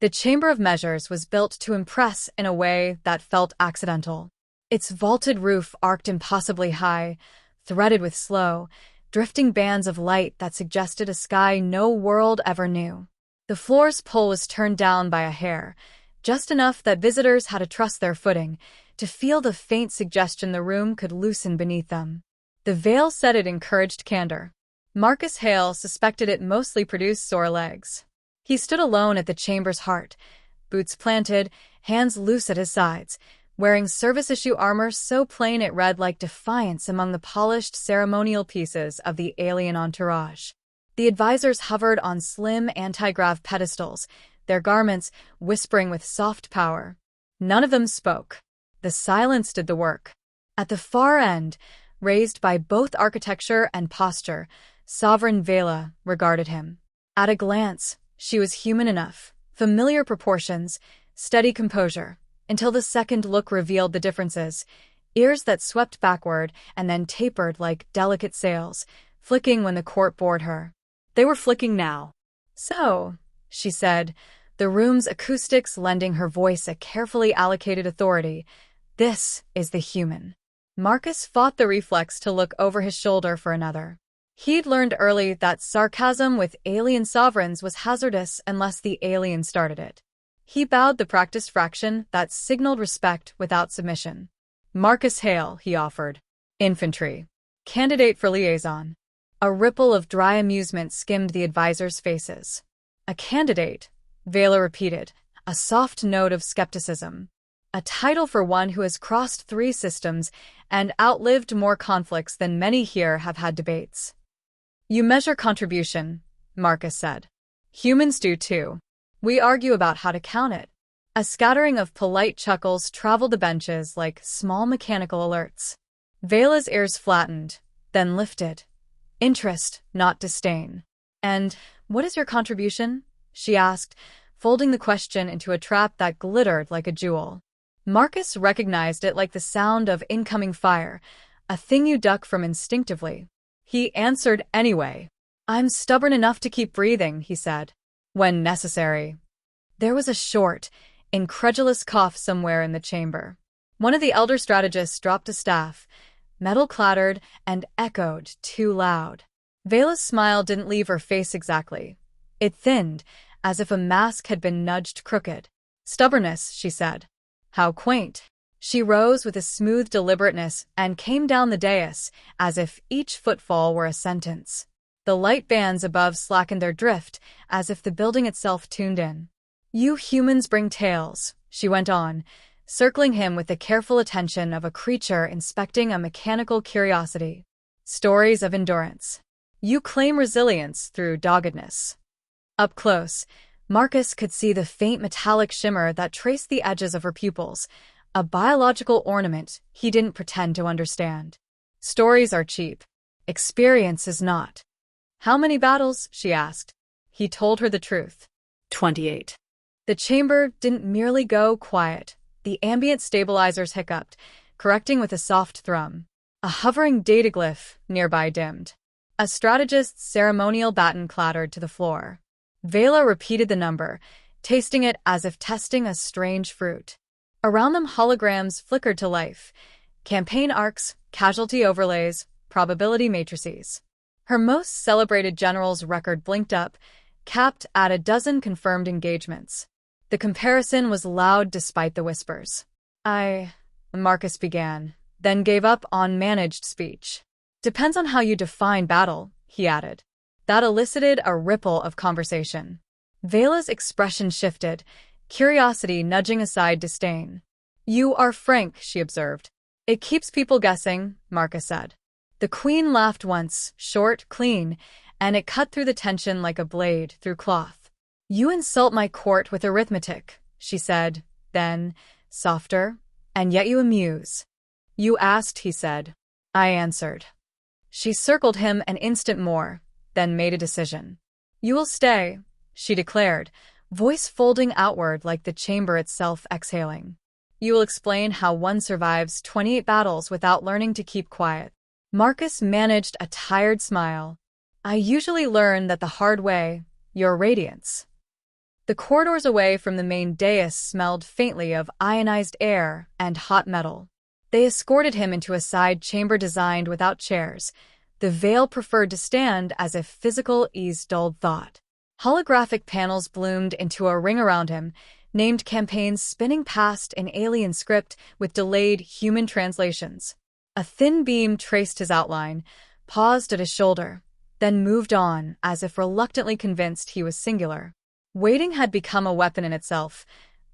The Chamber of Measures was built to impress in a way that felt accidental. Its vaulted roof arced impossibly high, threaded with slow, drifting bands of light that suggested a sky no world ever knew. The floor's pole was turned down by a hair, just enough that visitors had to trust their footing, to feel the faint suggestion the room could loosen beneath them. The veil said it encouraged candor. Marcus Hale suspected it mostly produced sore legs. He stood alone at the chamber's heart, boots planted, hands loose at his sides, wearing service-issue armor so plain it read like defiance among the polished ceremonial pieces of the alien entourage. The advisors hovered on slim anti-grav pedestals, their garments whispering with soft power. None of them spoke. The silence did the work. At the far end, raised by both architecture and posture, Sovereign Vela regarded him. At a glance, she was human enough, familiar proportions, steady composure, until the second look revealed the differences, ears that swept backward and then tapered like delicate sails, flicking when the court bored her. They were flicking now. "So," she said, the room's acoustics lending her voice a carefully allocated authority, "this is the human." Marcus fought the reflex to look over his shoulder for another. He'd learned early that sarcasm with alien sovereigns was hazardous unless the alien started it. He bowed the practiced fraction that signaled respect without submission. "Marcus Hale," he offered. "Infantry. Candidate for liaison." A ripple of dry amusement skimmed the advisors' faces. "A candidate," Vela repeated, a soft note of skepticism. "A title for one who has crossed 3 systems and outlived more conflicts than many here have had debates." "You measure contribution," Marcus said. "Humans do too. We argue about how to count it." A scattering of polite chuckles traveled the benches like small mechanical alerts. Vela's ears flattened, then lifted. Interest, not disdain. "And what is your contribution?" she asked, folding the question into a trap that glittered like a jewel. Marcus recognized it like the sound of incoming fire, a thing you duck from instinctively. He answered anyway. "I'm stubborn enough to keep breathing," he said. "When necessary." There was a short, incredulous cough somewhere in the chamber. One of the elder strategists dropped a staff. Metal clattered and echoed too loud. Vela's smile didn't leave her face exactly. It thinned, as if a mask had been nudged crooked. "Stubbornness," she said. "How quaint." She rose with a smooth deliberateness and came down the dais, as if each footfall were a sentence. The light bands above slackened their drift, as if the building itself tuned in. "You humans bring tales," she went on, circling him with the careful attention of a creature inspecting a mechanical curiosity. "Stories of endurance. You claim resilience through doggedness." Up close, Marcus could see the faint metallic shimmer that traced the edges of her pupils, a biological ornament he didn't pretend to understand. "Stories are cheap. Experience is not." "How many battles?" she asked. He told her the truth. 28. The chamber didn't merely go quiet. The ambient stabilizers hiccuped, correcting with a soft thrum. A hovering data glyph nearby dimmed. A strategist's ceremonial baton clattered to the floor. Vela repeated the number, tasting it as if testing a strange fruit. Around them holograms flickered to life. Campaign arcs, casualty overlays, probability matrices. Her most celebrated general's record blinked up, capped at a dozen confirmed engagements. The comparison was loud despite the whispers. Marcus began, then gave up on managed speech. "Depends on how you define battle," he added. That elicited a ripple of conversation. Vela's expression shifted, curiosity nudging aside disdain. "You are frank," she observed. "It keeps people guessing," Marcus said. The queen laughed once, short, clean, and it cut through the tension like a blade through cloth. "You insult my court with arithmetic," she said, then, softer, "and yet you amuse." "You asked," he said. "I answered." She circled him an instant more, then made a decision. "You will stay," she declared, voice folding outward like the chamber itself exhaling. "You will explain how one survives 28 battles without learning to keep quiet." Marcus managed a tired smile. "I usually learn that the hard way, your radiance." The corridors away from the main dais smelled faintly of ionized air and hot metal. They escorted him into a side chamber designed without chairs. The Veil preferred to stand as if physical ease dulled thought. Holographic panels bloomed into a ring around him, named campaigns spinning past in alien script with delayed human translations. A thin beam traced his outline, paused at his shoulder, then moved on as if reluctantly convinced he was singular. Waiting had become a weapon in itself.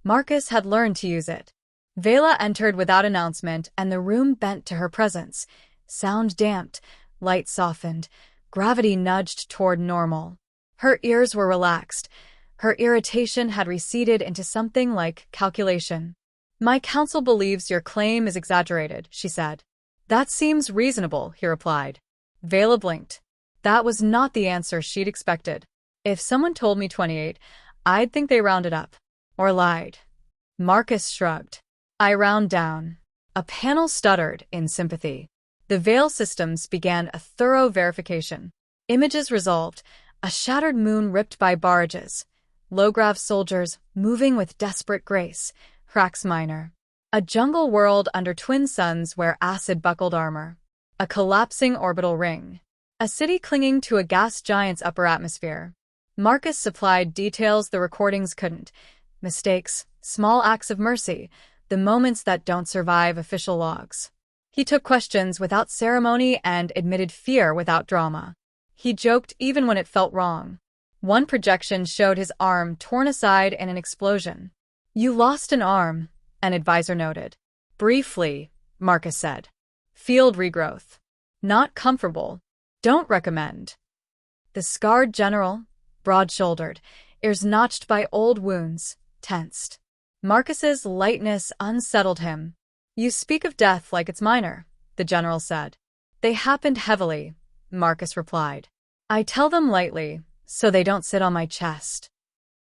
Marcus had learned to use it. Vela entered without announcement, and the room bent to her presence. Sound damped, light softened, gravity nudged toward normal. Her ears were relaxed. Her irritation had receded into something like calculation. "My counsel believes your claim is exaggerated," she said. "That seems reasonable," he replied. Vela blinked. That was not the answer she'd expected. If someone told me 28, I'd think they rounded up. Or lied. Marcus shrugged. "I round down." A panel stuttered in sympathy. The Veil systems began a thorough verification. Images resolved, a shattered moon ripped by barrages, low-grav soldiers moving with desperate grace, cracks minor. A jungle world under twin suns where acid buckled armor. A collapsing orbital ring. A city clinging to a gas giant's upper atmosphere. Marcus supplied details the recordings couldn't. Mistakes, small acts of mercy, the moments that don't survive official logs. He took questions without ceremony and admitted fear without drama. He joked even when it felt wrong. One projection showed his arm torn aside in an explosion. "You lost an arm," an advisor noted. "Briefly," Marcus said. "Field regrowth. Not comfortable. Don't recommend." The scarred general, broad-shouldered, ears notched by old wounds, tensed. Marcus's lightness unsettled him. "You speak of death like it's minor," the general said. "They happened heavily," Marcus replied. "I tell them lightly, so they don't sit on my chest."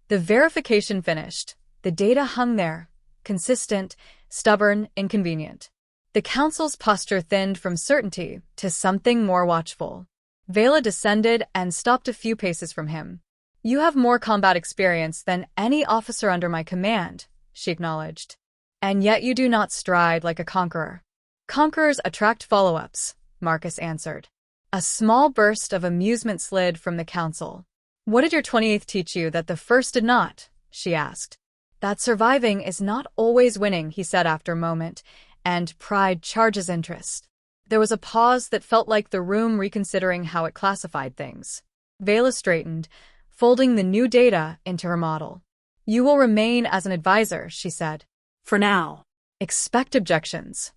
The verification finished. The data hung there, consistent, stubborn, inconvenient. The council's posture thinned from certainty to something more watchful. Vela descended and stopped a few paces from him. "You have more combat experience than any officer under my command," she acknowledged. "And yet you do not stride like a conqueror." "Conquerors attract follow-ups," Marcus answered. A small burst of amusement slid from the council. "What did your 28th teach you that the first did not?" she asked. "That surviving is not always winning," he said after a moment, "and pride charges interest." There was a pause that felt like the room reconsidering how it classified things. Vela straightened, folding the new data into her model. "You will remain as an advisor," she said. "For now. Expect objections."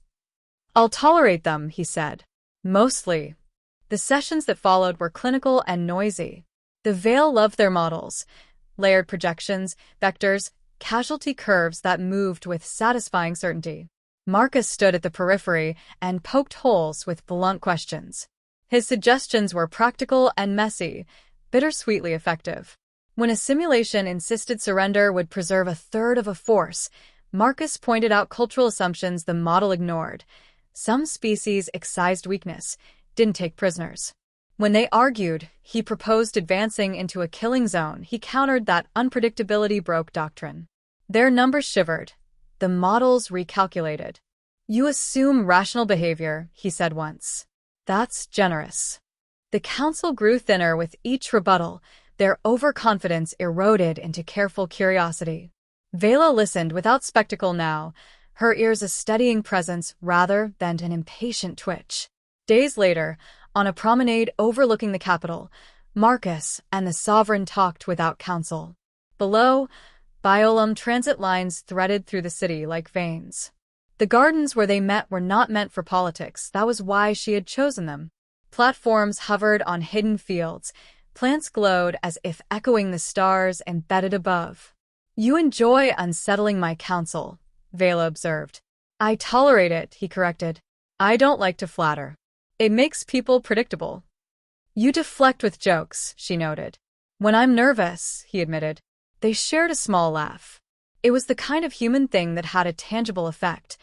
"I'll tolerate them," he said. "Mostly." The sessions that followed were clinical and noisy. The Veil loved their models. Layered projections, vectors, casualty curves that moved with satisfying certainty. Marcus stood at the periphery and poked holes with blunt questions. His suggestions were practical and messy, bittersweetly effective. When a simulation insisted surrender would preserve a third of a force, Marcus pointed out cultural assumptions the model ignored. Some species excised weakness, didn't take prisoners. When they argued, he proposed advancing into a killing zone. He countered that unpredictability broke doctrine. Their numbers shivered. The models recalculated. "You assume rational behavior," he said once. "That's generous." The council grew thinner with each rebuttal. Their overconfidence eroded into careful curiosity. Vela listened without spectacle now, her ears a steadying presence rather than an impatient twitch. Days later, on a promenade overlooking the capital, Marcus and the sovereign talked without counsel. Below, Biolum transit lines threaded through the city like veins. The gardens where they met were not meant for politics. That was why she had chosen them. Platforms hovered on hidden fields. Plants glowed as if echoing the stars embedded above. "You enjoy unsettling my counsel," Vela observed. "I tolerate it," he corrected. "I don't like to flatter. It makes people predictable." "You deflect with jokes," she noted. "When I'm nervous," he admitted. They shared a small laugh. It was the kind of human thing that had a tangible effect.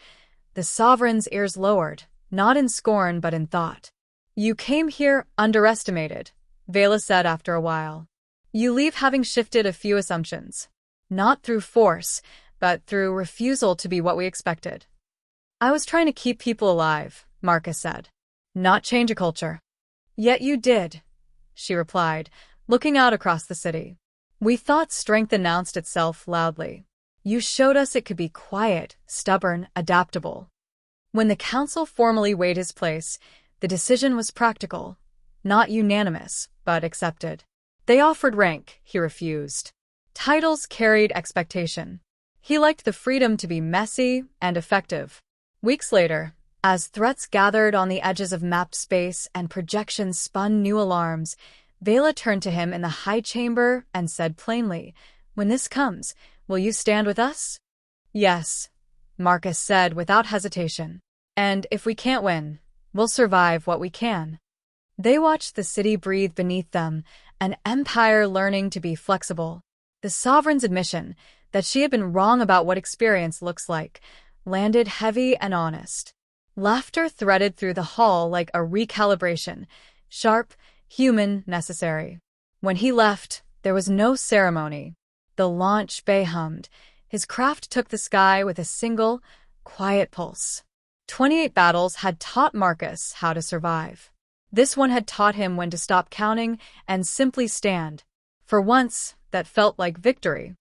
The sovereign's ears lowered, not in scorn but in thought. "You came here underestimated," Vela said after a while. "You leave having shifted a few assumptions." Not through force, but through refusal to be what we expected. I was trying to keep people alive, Marcus said, not change a culture. Yet you did, she replied, looking out across the city. We thought strength announced itself loudly. You showed us it could be quiet, stubborn, adaptable. When the council formally weighed his place, the decision was practical, not unanimous, but accepted. They offered rank, he refused. Titles carried expectation. He liked the freedom to be messy and effective. Weeks later, as threats gathered on the edges of mapped space and projections spun new alarms, Vela turned to him in the high chamber and said plainly, "When this comes, will you stand with us?" "Yes," Marcus said without hesitation. "And if we can't win, we'll survive what we can." They watched the city breathe beneath them, an empire learning to be flexible. The sovereign's admission that she had been wrong about what experience looks like landed heavy and honest. Laughter threaded through the hall like a recalibration, sharp, human, necessary. When he left, there was no ceremony. The launch bay hummed. His craft took the sky with a single, quiet pulse. 28 battles had taught Marcus how to survive. This one had taught him when to stop counting and simply stand. For once, that felt like victory.